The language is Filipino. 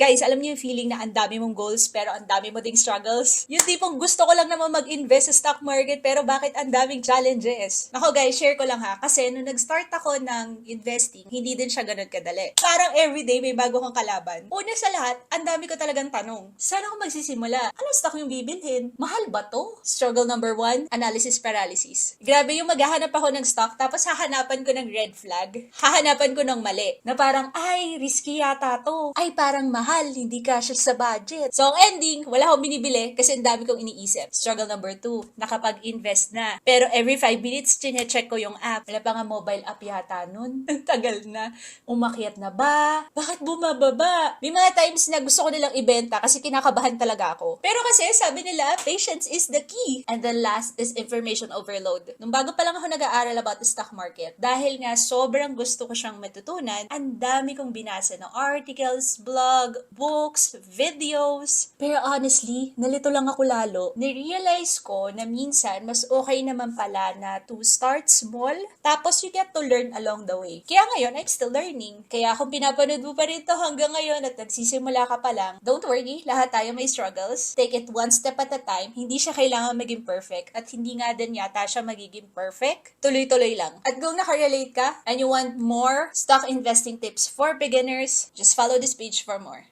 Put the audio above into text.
Guys, alam niyo yung feeling na ang dami mong goals pero ang dami mo ding struggles? Yung tipong gusto ko lang naman mag-invest sa stock market pero bakit ang daming challenges? Ako guys, share ko lang ha. Kasi nung nag-start ako ng investing, hindi din siya ganun kadali. Parang everyday may bago kang kalaban. Una sa lahat, ang dami ko talagang tanong. Saan ako magsisimula? Anong stock yung bibilhin? Mahal ba to? Struggle number 1, analysis paralysis. Grabe yung maghahanap ako ng stock tapos hahanapan ko ng red flag. Hahanapan ko ng mali. Na parang, ay, risky yata to. Ay, parang mahal, hindi kasya sa budget. So, ang ending, wala akong binibili kasi ang dami kong iniisip. Struggle number 2, nakapag-invest na. Pero every 5 minutes, chinecheck ko yung app. Wala pa nga mobile app yata nun. Ang tagal na. Umakyat na ba? Bakit bumababa? May mga times na gusto ko nilang ibenta kasi kinakabahan talaga ako. Pero kasi sabi nila, patience is the key. And the last is information overload. Nung bago pa lang ako nag-aaral about the stock market, dahil nga sobrang gusto ko siyang matutunan, ang dami kong binasa ng articles, blog, books, videos. Pero honestly, nalito lang ako lalo. Nirealize ko na minsan mas okay naman pala na to start small, tapos you get to learn along the way. Kaya ngayon, I'm still learning. Kaya kung pinapanood mo pa rin to hanggang ngayon at nagsisimula ka pa lang, don't worry, lahat tayo may struggles. Take it one step at a time. Hindi siya kailangan maging perfect at hindi nga din yata siya magiging perfect. Tuloy-tuloy lang. At kung nakarelate ka and you want more stock investing tips for beginners, just follow this page for more.